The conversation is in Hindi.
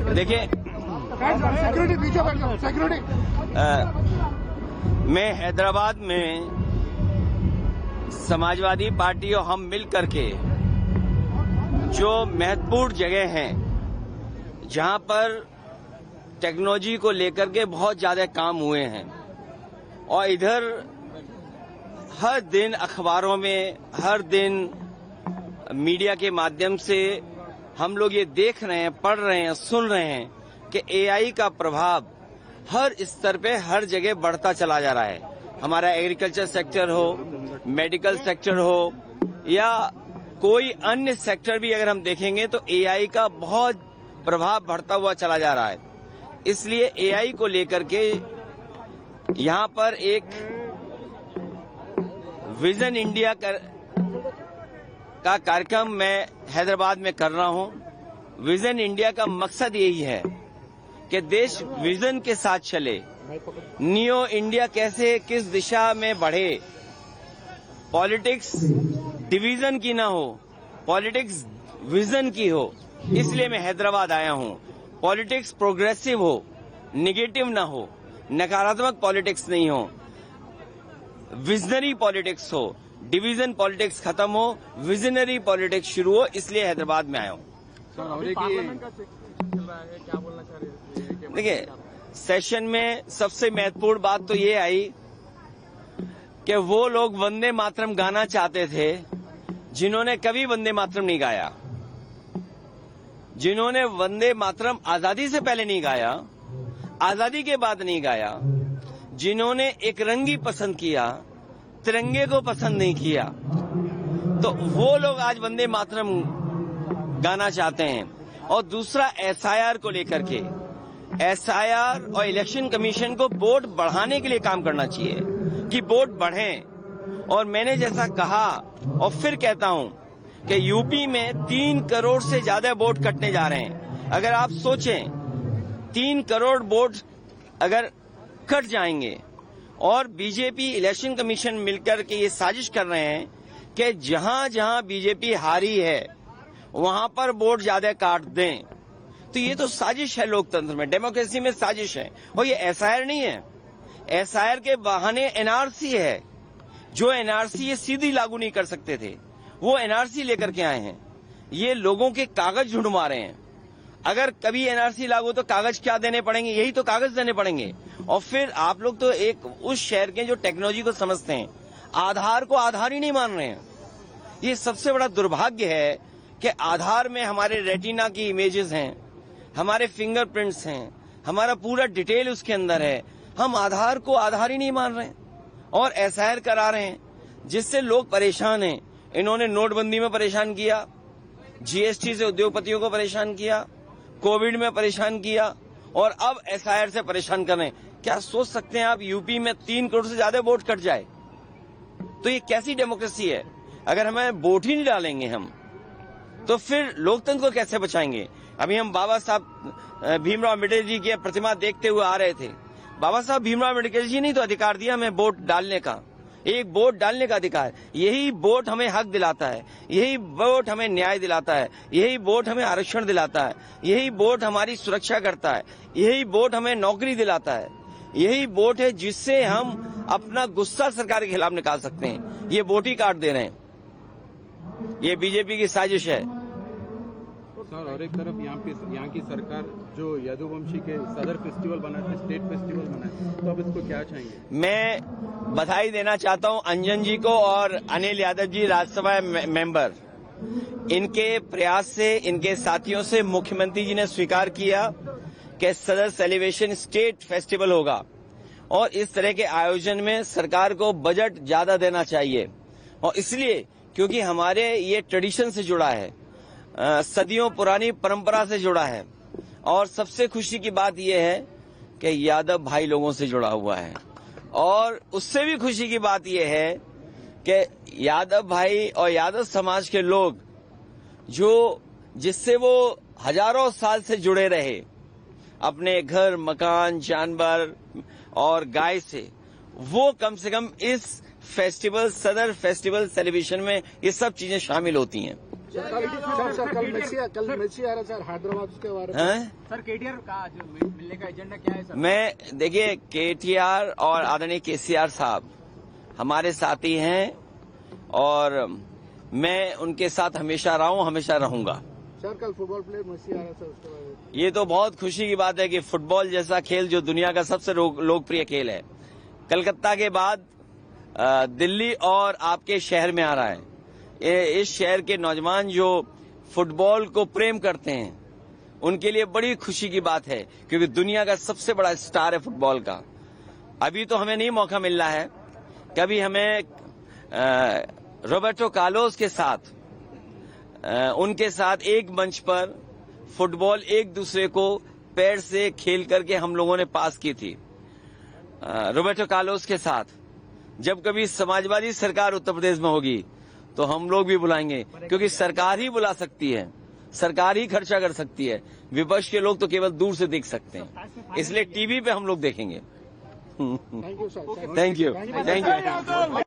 देखिए, मैं हैदराबाद में समाजवादी पार्टी और हम मिल करके जो महत्वपूर्ण जगह हैं जहां पर टेक्नोलॉजी को लेकर के बहुत ज्यादा काम हुए हैं और इधर हर दिन अखबारों में, हर दिन मीडिया के माध्यम से हम लोग ये देख रहे हैं, पढ़ रहे हैं, सुन रहे हैं कि एआई का प्रभाव हर स्तर पे हर जगह बढ़ता चला जा रहा है। हमारा एग्रीकल्चर सेक्टर हो, मेडिकल सेक्टर हो या कोई अन्य सेक्टर भी अगर हम देखेंगे तो एआई का बहुत प्रभाव बढ़ता हुआ चला जा रहा है। इसलिए एआई को लेकर के यहां पर एक विजन इंडिया का कार्यक्रम मैं हैदराबाद में कर रहा हूं। विजन इंडिया का मकसद यही है कि देश विजन के साथ चले, न्यू इंडिया कैसे किस दिशा में बढ़े, पॉलिटिक्स डिवीजन की ना हो, पॉलिटिक्स विजन की हो। इसलिए मैं हैदराबाद आया हूं। पॉलिटिक्स प्रोग्रेसिव हो, निगेटिव ना हो, नकारात्मक पॉलिटिक्स नहीं हो, विजनरी पॉलिटिक्स हो, डिवीजन पॉलिटिक्स खत्म हो, विजनरी पॉलिटिक्स शुरू हो। इसलिए हैदराबाद में आया हूं। देखिए, सेशन में सबसे महत्वपूर्ण बात तो ये आई कि वो लोग वंदे मातरम गाना चाहते थे जिन्होंने कभी वंदे मातरम नहीं गाया, जिन्होंने वंदे मातरम आजादी से पहले नहीं गाया, आजादी के बाद नहीं गाया, जिन्होंने एक रंगी पसंद किया, तिरंगे को पसंद नहीं किया, तो वो लोग आज वंदे मातरम गाना चाहते हैं। और दूसरा एसआईआर को लेकर के, एसआईआर और इलेक्शन कमीशन को वोट बढ़ाने के लिए काम करना चाहिए कि वोट बढ़ें। और मैंने जैसा कहा और फिर कहता हूं कि यूपी में 3 करोड़ से ज्यादा वोट कटने जा रहे हैं। अगर आप सोचें 3 करोड़ वोट अगर कट जाएंगे और बीजेपी इलेक्शन कमीशन मिलकर के ये साजिश कर रहे हैं कि जहां जहां बीजेपी हारी है वहां पर वोट ज्यादा काट दें, तो ये तो साजिश है। लोकतंत्र में, डेमोक्रेसी में साजिश है। और ये एसआईआर नहीं है, एसआईआर के बहाने एनआरसी है। जो एनआरसी ये सीधी लागू नहीं कर सकते थे, वो एनआरसी लेकर के आए हैं। ये लोगों के कागज ढूंढवा रहे हैं। अगर कभी एनआरसी लागू तो कागज क्या देने पड़ेंगे? यही तो कागज देने पड़ेंगे। और फिर आप लोग तो एक उस शहर के जो टेक्नोलॉजी को समझते हैं, आधार को आधार ही नहीं मान रहे हैं। ये सबसे बड़ा दुर्भाग्य है कि आधार में हमारे रेटिना की इमेजेस हैं, हमारे फिंगरप्रिंट्स हैं, हमारा पूरा डिटेल उसके अंदर है। हम आधार को आधार ही नहीं मान रहे हैं और एसआईआर करा रहे हैं, जिससे लोग परेशान हैं। इन्होंने नोटबंदी में परेशान किया, जीएसटी से उद्योगपतियों को परेशान किया, कोविड में परेशान किया और अब एसआईआर से परेशान कर रहे हैं। क्या सोच सकते हैं आप यूपी में 3 करोड़ से ज्यादा वोट कट जाए? तो ये कैसी डेमोक्रेसी है? अगर हमें वोट ही नहीं डालेंगे हम तो फिर लोकतंत्र को कैसे बचाएंगे? अभी हम बाबा साहब भीमराव अम्बेडकर जी की प्रतिमा देखते हुए आ रहे थे। बाबा साहब भीमराव अम्बेडकर जी ने तो अधिकार दिया हमें वोट डालने का, एक वोट डालने का अधिकार। यही वोट हमें हक दिलाता है, यही वोट हमें न्याय दिलाता है, यही वोट हमें आरक्षण दिलाता है, यही वोट हमारी सुरक्षा करता है, यही वोट हमें नौकरी दिलाता है, यही वोट है जिससे हम अपना गुस्सा सरकार के खिलाफ निकाल सकते हैं। ये वोट ही काट दे रहे हैं। ये बीजेपी की साजिश है। सर, और एक तरफ यहाँ की सरकार जो यदुवंशी के सदर फेस्टिवल बनाते, स्टेट फेस्टिवल बनाते, तो अब इसको क्या चाहेंगे? मैं बधाई देना चाहता हूं अंजन जी को और अनिल यादव जी, राज्यसभा मेंबर। इनके प्रयास से, इनके साथियों से मुख्यमंत्री जी ने स्वीकार किया कि सदर सेलिब्रेशन स्टेट फेस्टिवल होगा और इस तरह के आयोजन में सरकार को बजट ज्यादा देना चाहिए। और इसलिए क्योंकि हमारे ये ट्रेडिशन से जुड़ा है, सदियों पुरानी परंपरा से जुड़ा है। और सबसे खुशी की बात यह है कि यादव भाई लोगों से जुड़ा हुआ है। और उससे भी खुशी की बात यह है कि यादव भाई और यादव समाज के लोग जो जिससे वो हजारों साल से जुड़े रहे, अपने घर, मकान, जानवर और गाय से, वो कम से कम इस फेस्टिवल, सदर फेस्टिवल सेलिब्रेशन में ये सब चीजें शामिल होती हैं। सर कल मेसी आ रहा सर हैदराबाद उसके बारे में हैं? सर केटीआर का आज मिलने का एजेंडा क्या है सर? मैं देखिए केटीआर और आदरणीय केसीआर साहब हमारे साथी हैं और मैं उनके साथ हमेशा रहा हूं, हमेशा रहूंगा। सर कल फुटबॉल प्लेयर मेसी आ रहा सर उसके बारे में ये तो बहुत खुशी की बात है कि फुटबॉल जैसा खेल जो दुनिया का सबसे लोकप्रिय खेल है, कलकत्ता के बाद दिल्ली और आपके शहर में आ रहा है। इस शहर के नौजवान जो फुटबॉल को प्रेम करते हैं उनके लिए बड़ी खुशी की बात है, क्योंकि दुनिया का सबसे बड़ा स्टार है फुटबॉल का। अभी तो हमें नहीं मौका मिल रहा है, कभी हमें रॉबर्टो कार्लोस के साथ उनके साथ एक मंच पर फुटबॉल एक दूसरे को पैर से खेल करके हम लोगों ने पास की थी। रॉबर्टो कार्लोस के साथ जब कभी समाजवादी सरकार उत्तर प्रदेश में होगी तो हम लोग भी बुलाएंगे, क्योंकि सरकार ही बुला सकती है, सरकार ही खर्चा कर सकती है। विपक्ष के लोग तो केवल दूर से देख सकते हैं, इसलिए टीवी पे हम लोग देखेंगे। Thank you sir thank you.